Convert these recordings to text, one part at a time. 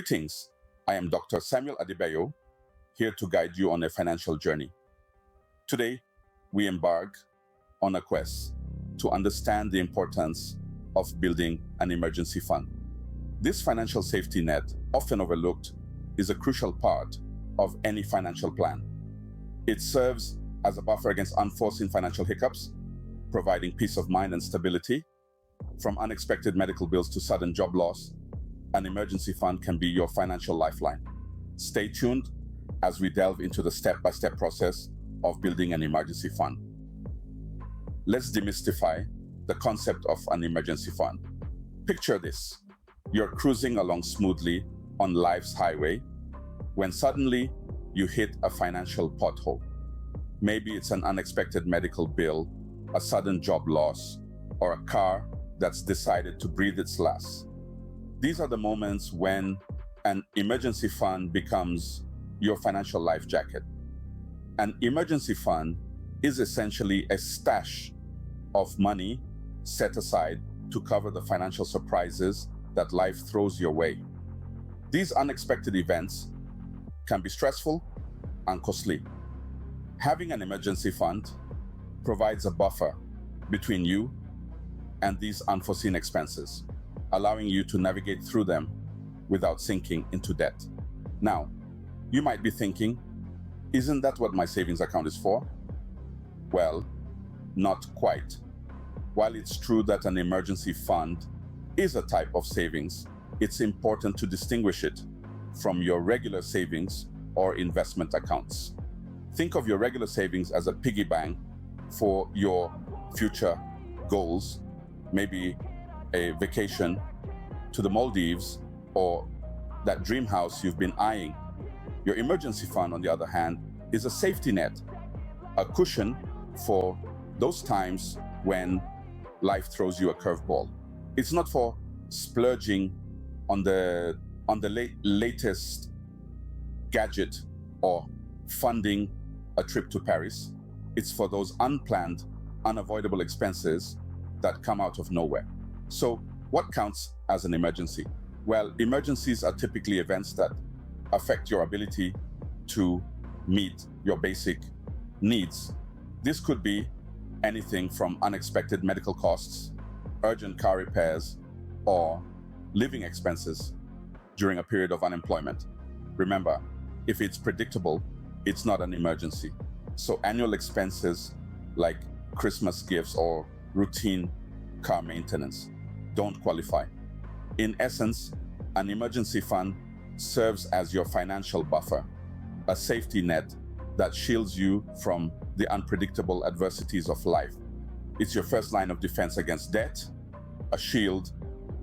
Greetings, I am Dr. Samuel Adebayo, here to guide you on a financial journey. Today, we embark on a quest to understand the importance of building an emergency fund. This financial safety net, often overlooked, is a crucial part of any financial plan. It serves as a buffer against unforeseen financial hiccups, providing peace of mind and stability. From unexpected medical bills to sudden job loss, an emergency fund can be your financial lifeline. Stay tuned as we delve into the step-by-step process of building an emergency fund. Let's demystify the concept of an emergency fund. Picture this. You're cruising along smoothly on life's highway when suddenly you hit a financial pothole. Maybe it's an unexpected medical bill, a sudden job loss, or a car that's decided to breathe its last. These are the moments when an emergency fund becomes your financial life jacket. An emergency fund is essentially a stash of money set aside to cover the financial surprises that life throws your way. These unexpected events can be stressful and costly. Having an emergency fund provides a buffer between you and these unforeseen expenses, allowing you to navigate through them without sinking into debt. Now, you might be thinking, isn't that what my savings account is for? Well, not quite. While it's true that an emergency fund is a type of savings, it's important to distinguish it from your regular savings or investment accounts. Think of your regular savings as a piggy bank for your future goals, maybe a vacation to the Maldives or that dream house you've been eyeing. Your emergency fund, on the other hand, is a safety net, a cushion for those times when life throws you a curveball. It's not for splurging on the latest gadget or funding a trip to Paris. It's for those unplanned, unavoidable expenses that come out of nowhere. So, what counts as an emergency? Well, emergencies are typically events that affect your ability to meet your basic needs. This could be anything from unexpected medical costs, urgent car repairs, or living expenses during a period of unemployment. Remember, if it's predictable, it's not an emergency. So annual expenses like Christmas gifts or routine car maintenance don't qualify. In essence, an emergency fund serves as your financial buffer, a safety net that shields you from the unpredictable adversities of life. It's your first line of defense against debt, a shield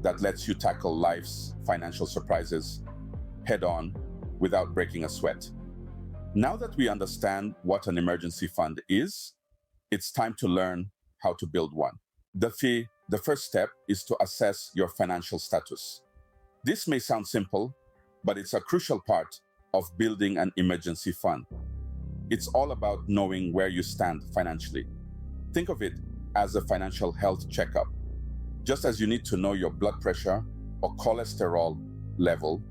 that lets you tackle life's financial surprises head on without breaking a sweat. Now that we understand what an emergency fund is, it's time to learn how to build one. The first step is to assess your financial status. This may sound simple, but it's a crucial part of building an emergency fund. It's all about knowing where you stand financially. Think of it as a financial health checkup. Just as you need to know your blood pressure or cholesterol level,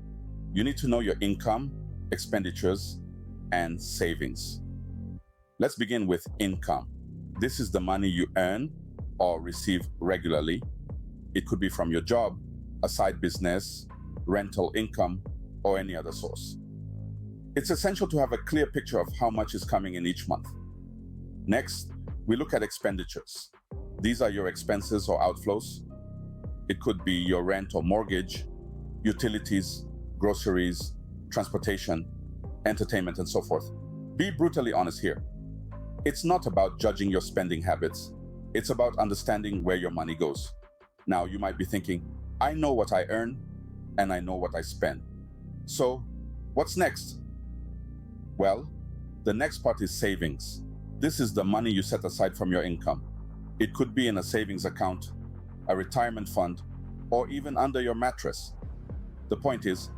you need to know your income, expenditures, and savings. Let's begin with income. This is the money you earn or receive regularly. It could be from your job, a side business, rental income, or any other source. It's essential to have a clear picture of how much is coming in each month. Next, we look at expenditures. These are your expenses or outflows. It could be your rent or mortgage, utilities, groceries, transportation, entertainment, and so forth. Be brutally honest here. It's not about judging your spending habits. It's about understanding where your money goes. Now, you might be thinking, I know what I earn and I know what I spend. So, what's next? Well, the next part is savings. This is the money you set aside from your income. It could be in a savings account, a retirement fund, or even under your mattress. The point is,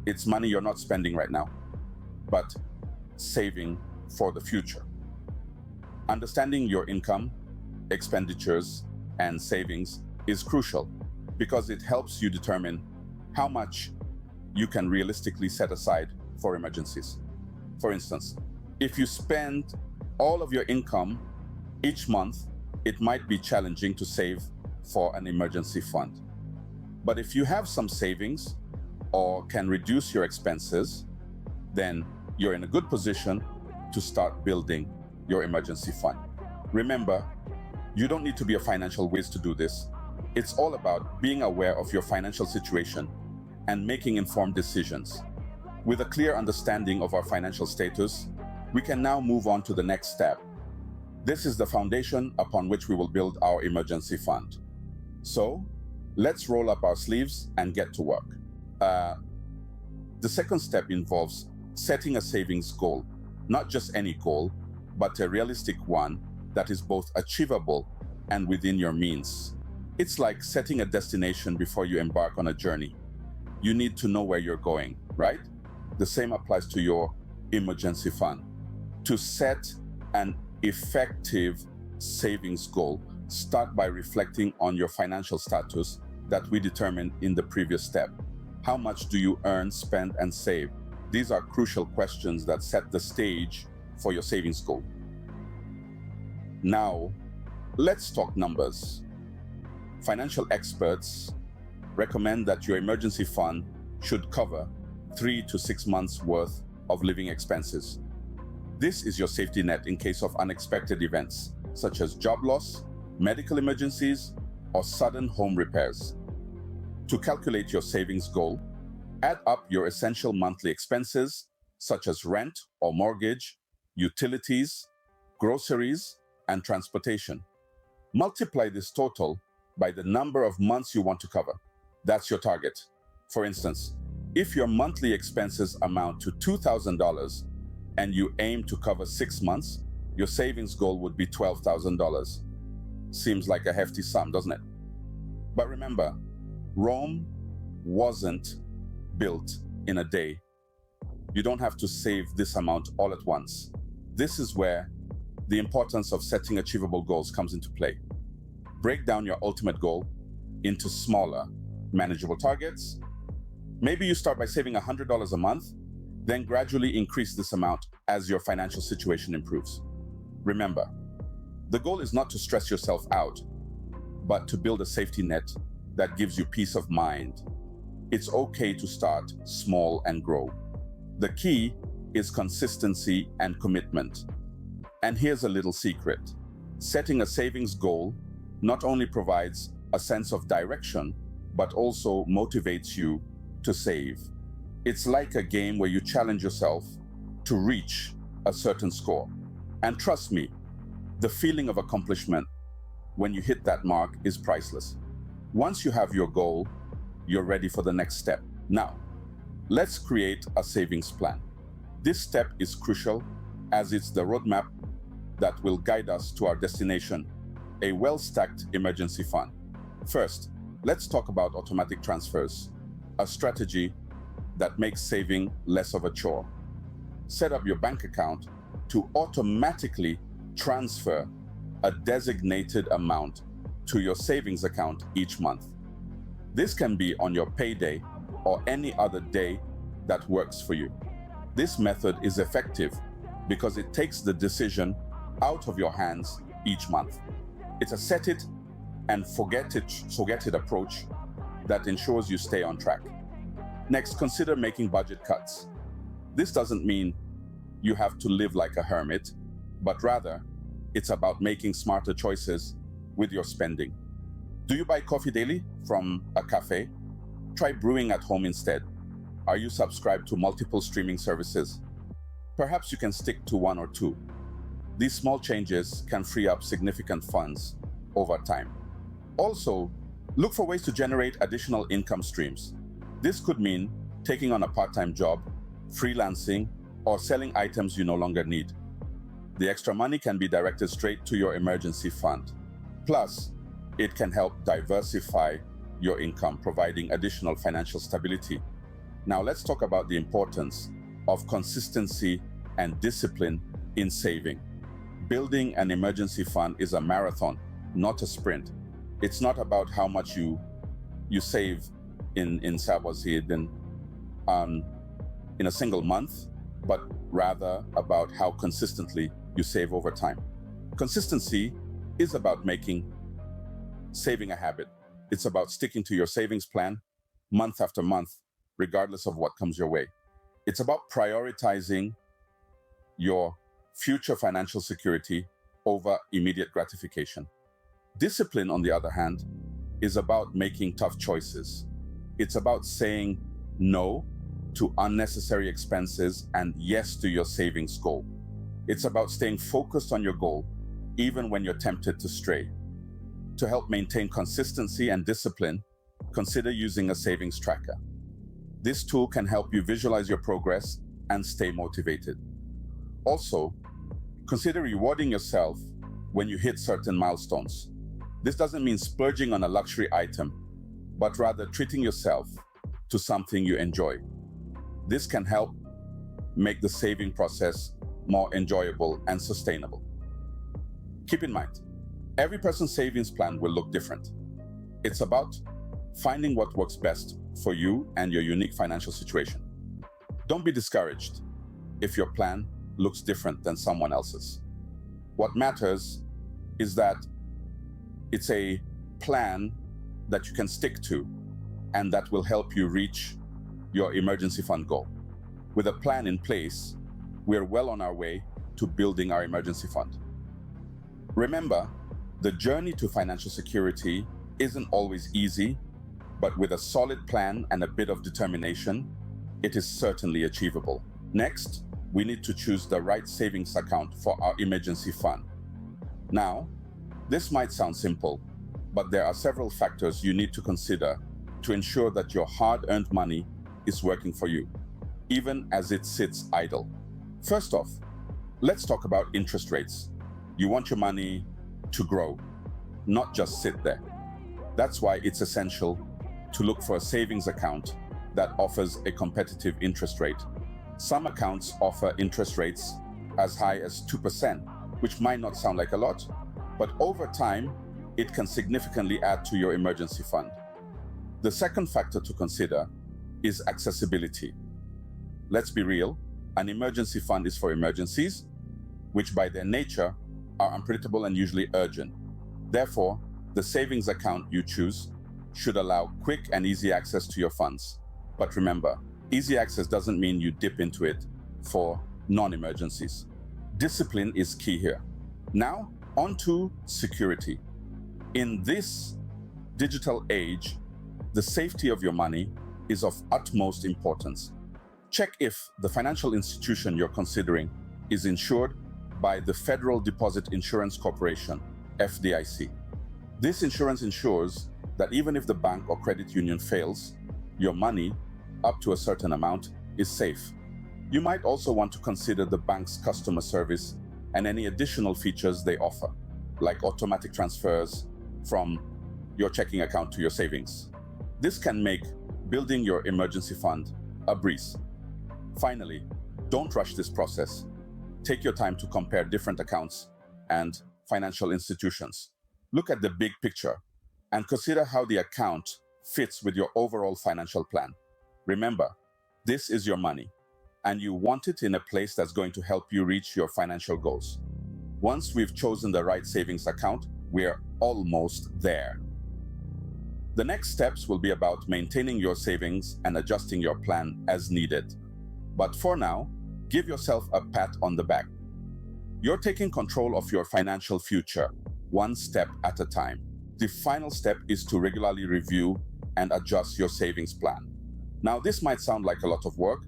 it's money you're not spending right now, but saving for the future. Understanding your income, expenditures, and savings is crucial because it helps you determine how much you can realistically set aside for emergencies. For instance, if you spend all of your income each month, it might be challenging to save for an emergency fund. But if you have some savings or can reduce your expenses, then you're in a good position to start building your emergency fund. Remember, you don't need to be a financial whiz to do this. It's all about being aware of your financial situation and making informed decisions. With a clear understanding of our financial status, we can now move on to the next step. This is the foundation upon which we will build our emergency fund. So, let's roll up our sleeves and get to work. The second step involves setting a savings goal, not just any goal, but a realistic one that is both achievable and within your means. It's like setting a destination before you embark on a journey. You need to know where you're going, right? The same applies to your emergency fund. To set an effective savings goal, start by reflecting on your financial status that we determined in the previous step. How much do you earn, spend, and save? These are crucial questions that set the stage for your savings goal. Now, let's talk numbers. Financial experts recommend that your emergency fund should cover 3 to 6 months worth of living expenses. This is your safety net in case of unexpected events, such as job loss, medical emergencies, or sudden home repairs. To calculate your savings goal, add up your essential monthly expenses, such as rent or mortgage, utilities, groceries, and transportation. Multiply this total by the number of months you want to cover. That's your target. For instance, if your monthly expenses amount to $2,000 and you aim to cover 6 months, your savings goal would be $12,000. Seems like a hefty sum, doesn't it? But remember, Rome wasn't built in a day. You don't have to save this amount all at once. This is where the importance of setting achievable goals comes into play. Break down your ultimate goal into smaller, manageable targets. Maybe you start by saving $100 a month, then gradually increase this amount as your financial situation improves. Remember, the goal is not to stress yourself out, but to build a safety net that gives you peace of mind. It's okay to start small and grow. The key is consistency and commitment. And here's a little secret. Setting a savings goal not only provides a sense of direction, but also motivates you to save. It's like a game where you challenge yourself to reach a certain score. And trust me, the feeling of accomplishment when you hit that mark is priceless. Once you have your goal, you're ready for the next step. Now, let's create a savings plan. This step is crucial as it's the roadmap that will guide us to our destination, a well-stacked emergency fund. First, let's talk about automatic transfers, a strategy that makes saving less of a chore. Set up your bank account to automatically transfer a designated amount to your savings account each month. This can be on your payday or any other day that works for you. This method is effective because it takes the decision out of your hands each month. It's a set it and forget it approach that ensures you stay on track. Next, consider making budget cuts. This doesn't mean you have to live like a hermit, but rather it's about making smarter choices with your spending. Do you buy coffee daily from a cafe? Try brewing at home instead. Are you subscribed to multiple streaming services? Perhaps you can stick to one or two. These small changes can free up significant funds over time. Also, look for ways to generate additional income streams. This could mean taking on a part-time job, freelancing, or selling items you no longer need. The extra money can be directed straight to your emergency fund. Plus, it can help diversify your income, providing additional financial stability. Now let's talk about the importance of consistency and discipline in saving. Building an emergency fund is a marathon, not a sprint. It's not about how much you save in Sabwazid, and in a single month, but rather about how consistently you save over time. Consistency is about making saving a habit. It's about sticking to your savings plan month after month, regardless of what comes your way. It's about prioritizing your future financial security over immediate gratification. Discipline, on the other hand, is about making tough choices. It's about saying no to unnecessary expenses and yes to your savings goal. It's about staying focused on your goal, even when you're tempted to stray. To help maintain consistency and discipline, consider using a savings tracker. This tool can help you visualize your progress and stay motivated. Also, consider rewarding yourself when you hit certain milestones. This doesn't mean splurging on a luxury item, but rather treating yourself to something you enjoy. This can help make the saving process more enjoyable and sustainable. Keep in mind, every person's savings plan will look different. It's about finding what works best for you and your unique financial situation. Don't be discouraged if your plan looks different than someone else's. What matters is that it's a plan that you can stick to and that will help you reach your emergency fund goal. With a plan in place, we're well on our way to building our emergency fund. Remember, the journey to financial security isn't always easy, but with a solid plan and a bit of determination, it is certainly achievable. Next, we need to choose the right savings account for our emergency fund. Now, this might sound simple, but there are several factors you need to consider to ensure that your hard-earned money is working for you, even as it sits idle. First off, let's talk about interest rates. You want your money to grow, not just sit there. That's why it's essential to look for a savings account that offers a competitive interest rate. Some accounts offer interest rates as high as 2%, which might not sound like a lot, but over time, it can significantly add to your emergency fund. The second factor to consider is accessibility. Let's be real, an emergency fund is for emergencies, which by their nature are unpredictable and usually urgent. Therefore, the savings account you choose should allow quick and easy access to your funds. But remember, easy access doesn't mean you dip into it for non-emergencies. Discipline is key here. Now, on to security. In this digital age, the safety of your money is of utmost importance. Check if the financial institution you're considering is insured by the Federal Deposit Insurance Corporation, FDIC. This insurance ensures that even if the bank or credit union fails, your money, up to a certain amount, is safe. You might also want to consider the bank's customer service and any additional features they offer, like automatic transfers from your checking account to your savings. This can make building your emergency fund a breeze. Finally, don't rush this process. Take your time to compare different accounts and financial institutions. Look at the big picture and consider how the account fits with your overall financial plan. Remember, this is your money, and you want it in a place that's going to help you reach your financial goals. Once we've chosen the right savings account, we're almost there. The next steps will be about maintaining your savings and adjusting your plan as needed. But for now, give yourself a pat on the back. You're taking control of your financial future, one step at a time. The final step is to regularly review and adjust your savings plan. Now, this might sound like a lot of work,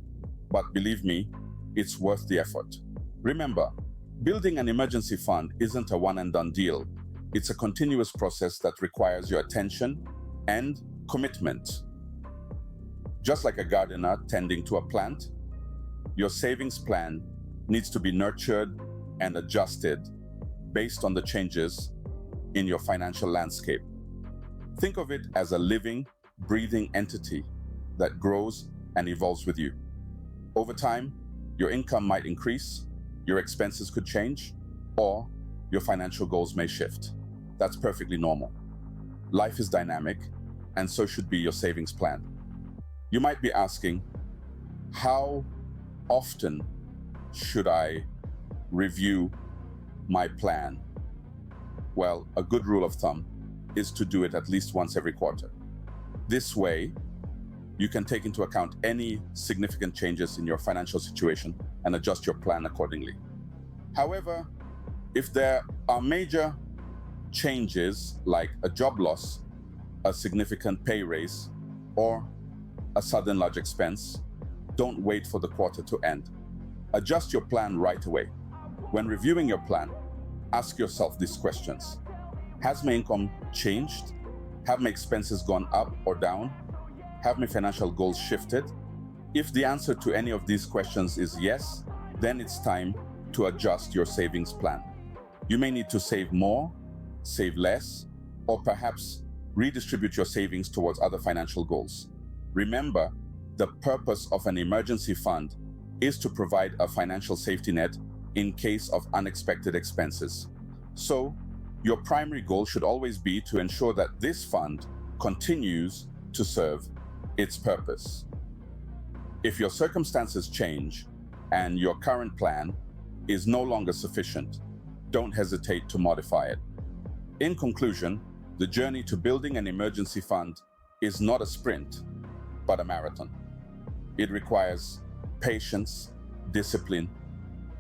but believe me, it's worth the effort. Remember, building an emergency fund isn't a one-and-done deal. It's a continuous process that requires your attention and commitment. Just like a gardener tending to a plant, your savings plan needs to be nurtured and adjusted based on the changes in your financial landscape. Think of it as a living, breathing entity that grows and evolves with you. Over time, your income might increase, your expenses could change, or your financial goals may shift. That's perfectly normal. Life is dynamic, and so should be your savings plan. You might be asking, How often should I review my plan? Well, a good rule of thumb is to do it at least once every quarter. This way, you can take into account any significant changes in your financial situation and adjust your plan accordingly. However, if there are major changes like a job loss, a significant pay raise, or a sudden large expense, don't wait for the quarter to end. Adjust your plan right away. When reviewing your plan, ask yourself these questions. Has my income changed? Have my expenses gone up or down? Have my financial goals shifted? If the answer to any of these questions is yes, then it's time to adjust your savings plan. You may need to save more, save less, or perhaps redistribute your savings towards other financial goals. Remember, the purpose of an emergency fund is to provide a financial safety net in case of unexpected expenses. So, your primary goal should always be to ensure that this fund continues to serve its purpose. If your circumstances change and your current plan is no longer sufficient, don't hesitate to modify it. In conclusion, the journey to building an emergency fund is not a sprint, but a marathon. It requires patience, discipline,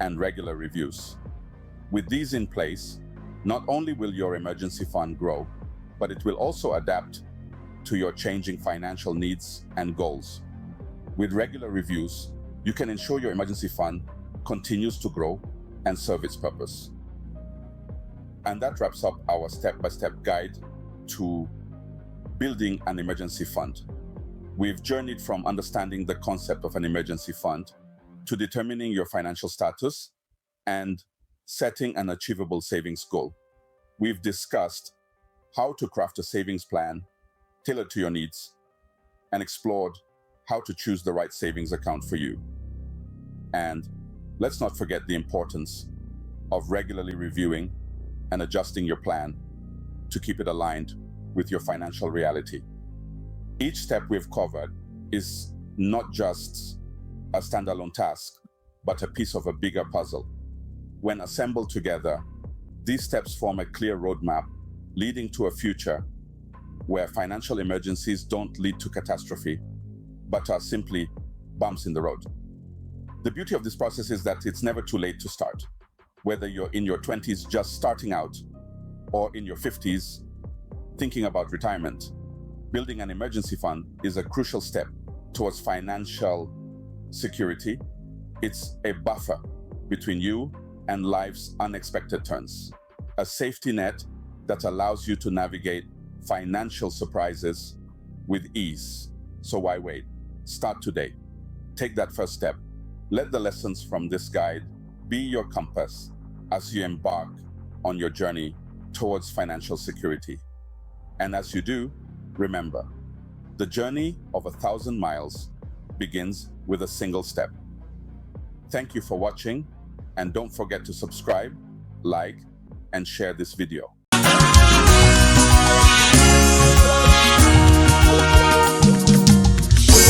and regular reviews. With these in place, not only will your emergency fund grow, but it will also adapt to your changing financial needs and goals. With regular reviews, you can ensure your emergency fund continues to grow and serve its purpose. And that wraps up our step-by-step guide to building an emergency fund. We've journeyed from understanding the concept of an emergency fund to determining your financial status and setting an achievable savings goal. We've discussed how to craft a savings plan tailored to your needs and explored how to choose the right savings account for you. And let's not forget the importance of regularly reviewing and adjusting your plan to keep it aligned with your financial reality. Each step we've covered is not just a standalone task, but a piece of a bigger puzzle. When assembled together, these steps form a clear roadmap leading to a future where financial emergencies don't lead to catastrophe, but are simply bumps in the road. The beauty of this process is that it's never too late to start. Whether you're in your 20s just starting out or in your 50s thinking about retirement, building an emergency fund is a crucial step towards financial security. It's a buffer between you and life's unexpected turns, a safety net that allows you to navigate financial surprises with ease. So why wait? Start today. Take that first step. Let the lessons from this guide be your compass as you embark on your journey towards financial security. And as you do, remember, the journey of 1,000 miles begins with a single step. Thank you for watching, and don't forget to subscribe, like, and share this video.